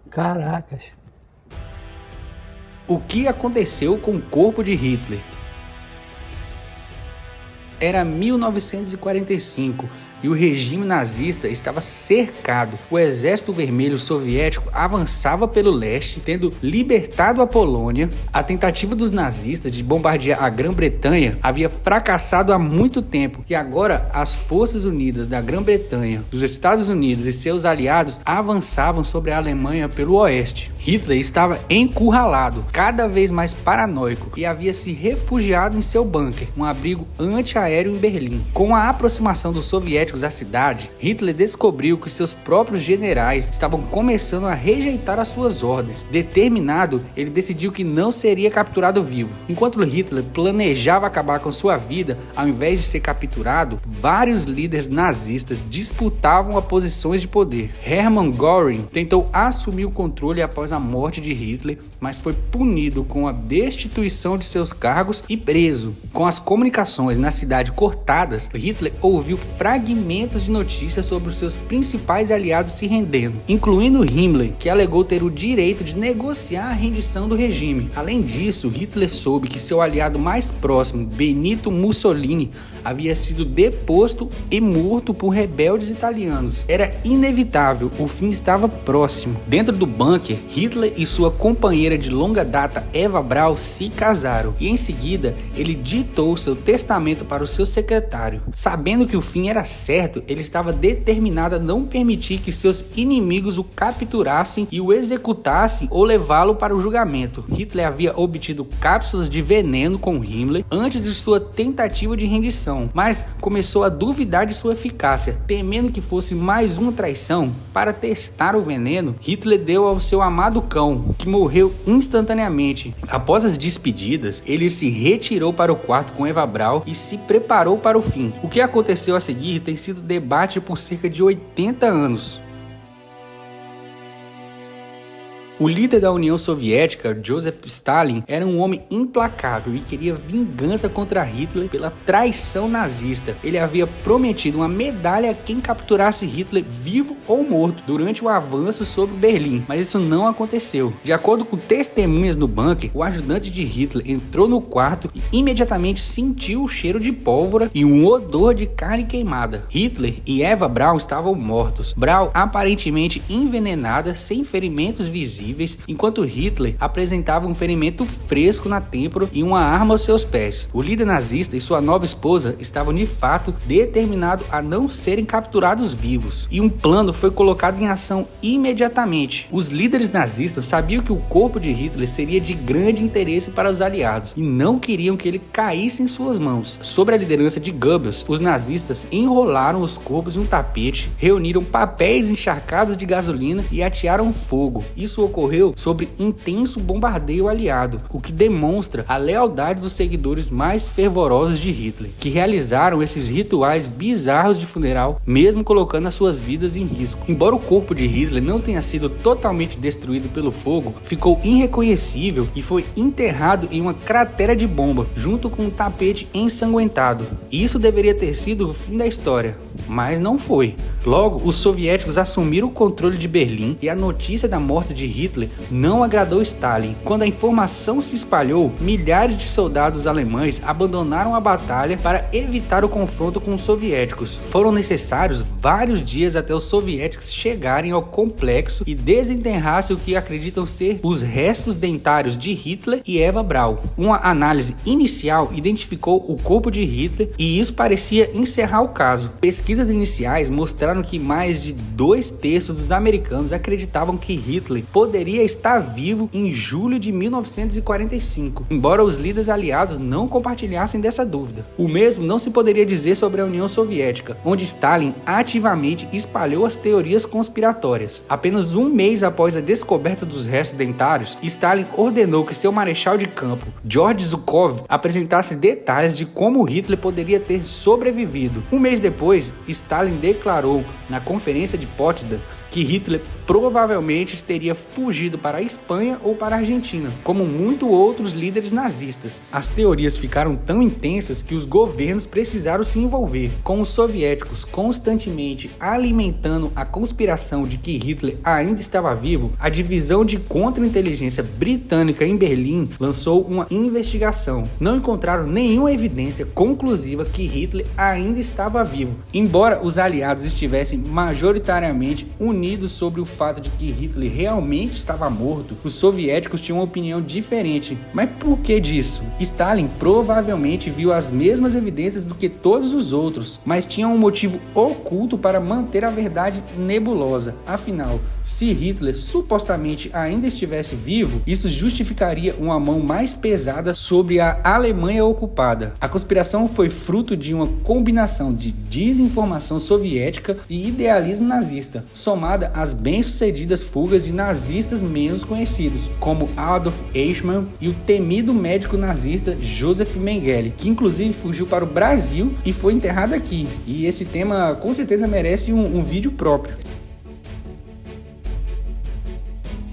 Caracas. O que aconteceu com o corpo de Hitler? Era 1945 e o regime nazista estava cercado. O Exército Vermelho Soviético avançava pelo leste, tendo libertado a Polônia. A tentativa dos nazistas de bombardear a Grã-Bretanha havia fracassado há muito tempo e agora as Forças Unidas da Grã-Bretanha, dos Estados Unidos e seus aliados avançavam sobre a Alemanha pelo oeste. Hitler estava encurralado, cada vez mais paranoico, e havia se refugiado em seu bunker, um abrigo antiaéreo em Berlim. Com a aproximação dos soviéticos à cidade, Hitler descobriu que seus próprios generais estavam começando a rejeitar as suas ordens. Determinado, ele decidiu que não seria capturado vivo. Enquanto Hitler planejava acabar com sua vida, ao invés de ser capturado, vários líderes nazistas disputavam as posições de poder. Hermann Göring tentou assumir o controle após a morte de Hitler, mas foi punido com a destituição de seus cargos e preso. Com as comunicações na cidade cortadas, Hitler ouviu fragmentos de notícias sobre os seus principais aliados se rendendo, incluindo Himmler, que alegou ter o direito de negociar a rendição do regime. Além disso, Hitler soube que seu aliado mais próximo, Benito Mussolini, havia sido deposto e morto por rebeldes italianos. Era inevitável, o fim estava próximo. Dentro do bunker, Hitler e sua companheira de longa data, Eva Braun, se casaram e em seguida ele ditou seu testamento para o seu secretário. Sabendo que o fim era certo, ele estava determinado a não permitir que seus inimigos o capturassem e o executassem ou levá-lo para o julgamento. Hitler havia obtido cápsulas de veneno com Himmler antes de sua tentativa de rendição, mas começou a duvidar de sua eficácia. Temendo que fosse mais uma traição, para testar o veneno, Hitler deu ao seu amado cão, que morreu instantaneamente. Após as despedidas, ele se retirou para o quarto com Eva Braun e se preparou para o fim. O que aconteceu a seguir tem sido debate por cerca de 80 anos. O líder da União Soviética, Joseph Stalin, era um homem implacável e queria vingança contra Hitler pela traição nazista. Ele havia prometido uma medalha a quem capturasse Hitler vivo ou morto durante o avanço sobre Berlim, mas isso não aconteceu. De acordo com testemunhas no bunker, o ajudante de Hitler entrou no quarto e imediatamente sentiu o cheiro de pólvora e um odor de carne queimada. Hitler e Eva Braun estavam mortos. Braun aparentemente envenenada, sem ferimentos visíveis, enquanto Hitler apresentava um ferimento fresco na têmpora e uma arma aos seus pés. O líder nazista e sua nova esposa estavam de fato determinados a não serem capturados vivos, e um plano foi colocado em ação imediatamente. Os líderes nazistas sabiam que o corpo de Hitler seria de grande interesse para os aliados e não queriam que ele caísse em suas mãos. Sob a liderança de Goebbels, os nazistas enrolaram os corpos em um tapete, reuniram papéis encharcados de gasolina e atearam fogo. Isso ocorreu sobre intenso bombardeio aliado, o que demonstra a lealdade dos seguidores mais fervorosos de Hitler, que realizaram esses rituais bizarros de funeral, mesmo colocando as suas vidas em risco. Embora o corpo de Hitler não tenha sido totalmente destruído pelo fogo, ficou irreconhecível e foi enterrado em uma cratera de bomba, junto com um tapete ensanguentado. Isso deveria ter sido o fim da história, mas não foi. Logo, os soviéticos assumiram o controle de Berlim e a notícia da morte de Hitler não agradou Stalin. Quando a informação se espalhou, milhares de soldados alemães abandonaram a batalha para evitar o confronto com os soviéticos. Foram necessários vários dias até os soviéticos chegarem ao complexo e desenterrassem o que acreditam ser os restos dentários de Hitler e Eva Braun. Uma análise inicial identificou o corpo de Hitler e isso parecia encerrar o caso. Pesquisas iniciais mostraram que mais de 2/3 dos americanos acreditavam que Hitler poderia estar vivo em julho de 1945, embora os líderes aliados não compartilhassem dessa dúvida. O mesmo não se poderia dizer sobre a União Soviética, onde Stalin ativamente espalhou as teorias conspiratórias. Apenas um mês após a descoberta dos restos dentários, Stalin ordenou que seu marechal de campo, George Zhukov, apresentasse detalhes de como Hitler poderia ter sobrevivido. Um mês depois, Stalin declarou na Conferência de Potsdam que Hitler provavelmente teria fugido para a Espanha ou para a Argentina, como muitos outros líderes nazistas. As teorias ficaram tão intensas que os governos precisaram se envolver, com os soviéticos constantemente alimentando a conspiração de que Hitler ainda estava vivo. A divisão de contra-inteligência britânica em Berlim lançou uma investigação. Não encontraram nenhuma evidência conclusiva que Hitler ainda estava vivo, embora os aliados estivessem majoritariamente unidos sobre o fato de que Hitler realmente estava morto. Os soviéticos tinham uma opinião diferente. Mas por que disso? Stalin provavelmente viu as mesmas evidências do que todos os outros, mas tinha um motivo oculto para manter a verdade nebulosa. Afinal, se Hitler supostamente ainda estivesse vivo, isso justificaria uma mão mais pesada sobre a Alemanha ocupada. A conspiração foi fruto de uma combinação de desinformação soviética e idealismo nazista, somada às bem-sucedidas fugas de nazistas menos conhecidos, como Adolf Eichmann e o temido médico nazista Joseph Mengele, que inclusive fugiu para o Brasil e foi enterrado aqui. E esse tema com certeza merece um vídeo próprio.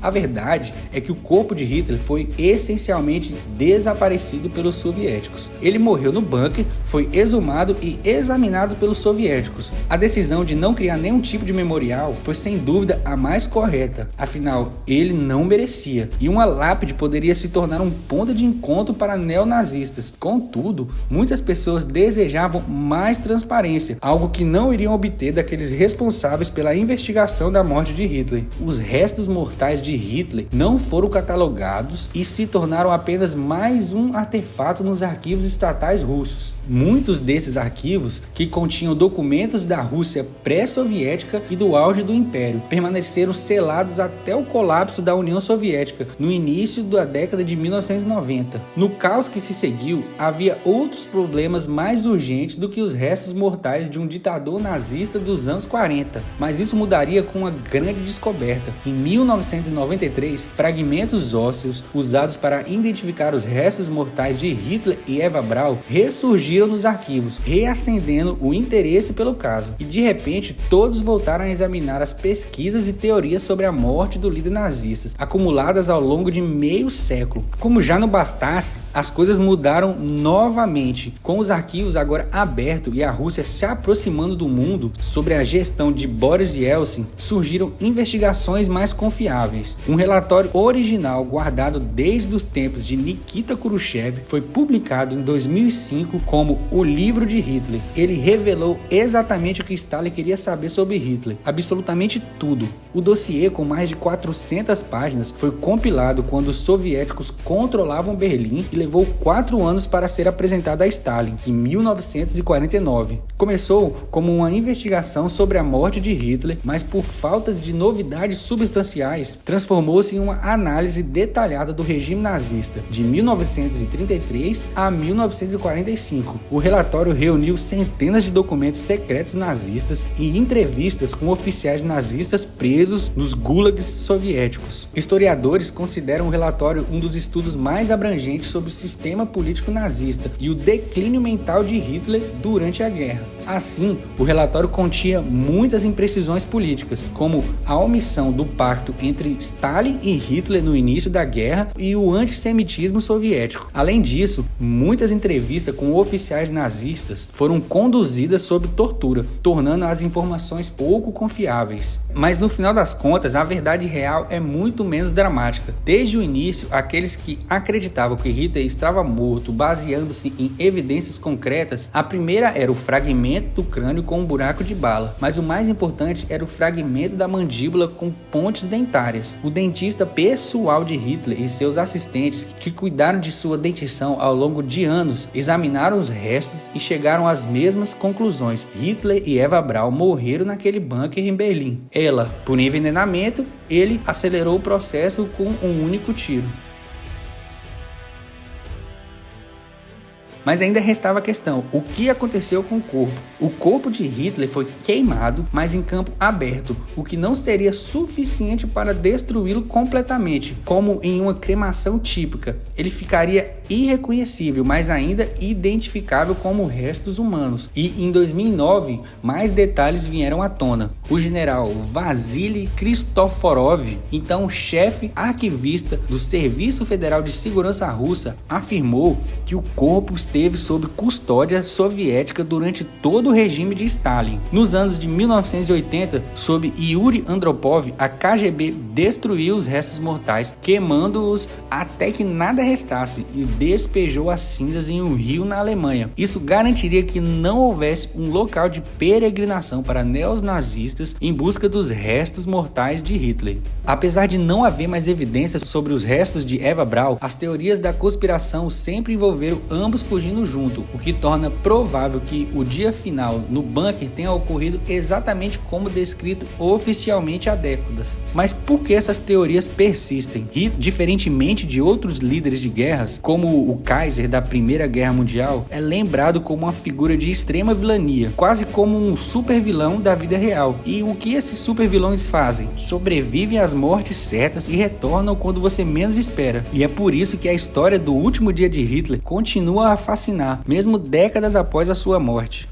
A verdade é que o corpo de Hitler foi essencialmente desaparecido pelos soviéticos. Ele morreu no bunker, foi exumado e examinado pelos soviéticos. A decisão de não criar nenhum tipo de memorial foi sem dúvida a mais correta, afinal ele não merecia, e uma lápide poderia se tornar um ponto de encontro para neonazistas. Contudo, muitas pessoas desejavam mais transparência, algo que não iriam obter daqueles responsáveis pela investigação da morte de Hitler. Os restos mortais de Hitler não foram catalogados e se tornaram apenas mais um artefato nos arquivos estatais russos. Muitos desses arquivos, que continham documentos da Rússia pré-soviética e do auge do Império, permaneceram selados até o colapso da União Soviética, no início da década de 1990. No caos que se seguiu, havia outros problemas mais urgentes do que os restos mortais de um ditador nazista dos anos 40, mas isso mudaria com uma grande descoberta. Em 1993, fragmentos ósseos usados para identificar os restos mortais de Hitler e Eva Braun ressurgiram nos arquivos, reacendendo o interesse pelo caso. E de repente, todos voltaram a examinar as pesquisas e teorias sobre a morte do líder nazista, acumuladas ao longo de meio século. Como já não bastasse, as coisas mudaram novamente, com os arquivos agora abertos e a Rússia se aproximando do mundo. Sobre a gestão de Boris Yeltsin, surgiram investigações mais confiáveis. Um relatório original guardado desde os tempos de Nikita Khrushchev foi publicado em 2005 como O Livro de Hitler. Ele revelou exatamente o que Stalin queria saber sobre Hitler, absolutamente tudo. O dossiê, com mais de 400 páginas, foi compilado quando os soviéticos controlavam Berlim e levou 4 anos para ser apresentado a Stalin, em 1949. Começou como uma investigação sobre a morte de Hitler, mas por falta de novidades substanciais, transformou-se em uma análise detalhada do regime nazista, de 1933 a 1945. O relatório reuniu centenas de documentos secretos nazistas e entrevistas com oficiais nazistas presos nos gulags soviéticos. Historiadores consideram o relatório um dos estudos mais abrangentes sobre o sistema político nazista e o declínio mental de Hitler durante a guerra. Assim, o relatório continha muitas imprecisões políticas, como a omissão do pacto entre Stalin e Hitler no início da guerra e o antissemitismo soviético. Além disso, muitas entrevistas com oficiais nazistas foram conduzidas sob tortura, tornando as informações pouco confiáveis. Mas no final das contas, a verdade real é muito menos dramática. Desde o início, aqueles que acreditavam que Hitler estava morto, baseando-se em evidências concretas, a primeira era o fragmento do crânio com um buraco de bala, mas o mais importante era o fragmento da mandíbula com pontes dentárias. O dentista pessoal de Hitler e seus assistentes, que cuidaram de sua dentição ao longo de anos, examinaram os restos e chegaram às mesmas conclusões. Hitler e Eva Braun morreram naquele bunker em Berlim. Ela, por envenenamento, ele acelerou o processo com um único tiro. Mas ainda restava a questão: o que aconteceu com o corpo? O corpo de Hitler foi queimado, mas em campo aberto, o que não seria suficiente para destruí-lo completamente, como em uma cremação típica. Ele ficaria irreconhecível, mas ainda identificável como restos humanos. E em 2009, mais detalhes vieram à tona. O general Vasily Kristoforov, então chefe arquivista do Serviço Federal de Segurança Russa, afirmou que o corpo esteve sob custódia soviética durante todo o regime de Stalin. Nos anos de 1980, sob Yuri Andropov, a KGB destruiu os restos mortais, queimando-os até que nada restasse e despejou as cinzas em um rio na Alemanha. Isso garantiria que não houvesse um local de peregrinação para neonazistas em busca dos restos mortais de Hitler. Apesar de não haver mais evidências sobre os restos de Eva Braun, as teorias da conspiração sempre envolveram ambos fugindo junto, o que torna provável que o dia final no bunker tenha ocorrido exatamente como descrito oficialmente há décadas. Mas por que essas teorias persistem? Hitler, diferentemente de outros líderes de guerras, como o Kaiser da Primeira Guerra Mundial, é lembrado como uma figura de extrema vilania, quase como um super vilão da vida real. E o que esses super vilões fazem? Sobrevivem às mortes certas e retornam quando você menos espera. E é por isso que a história do último dia de Hitler continua a fascinar, mesmo décadas após a sua morte.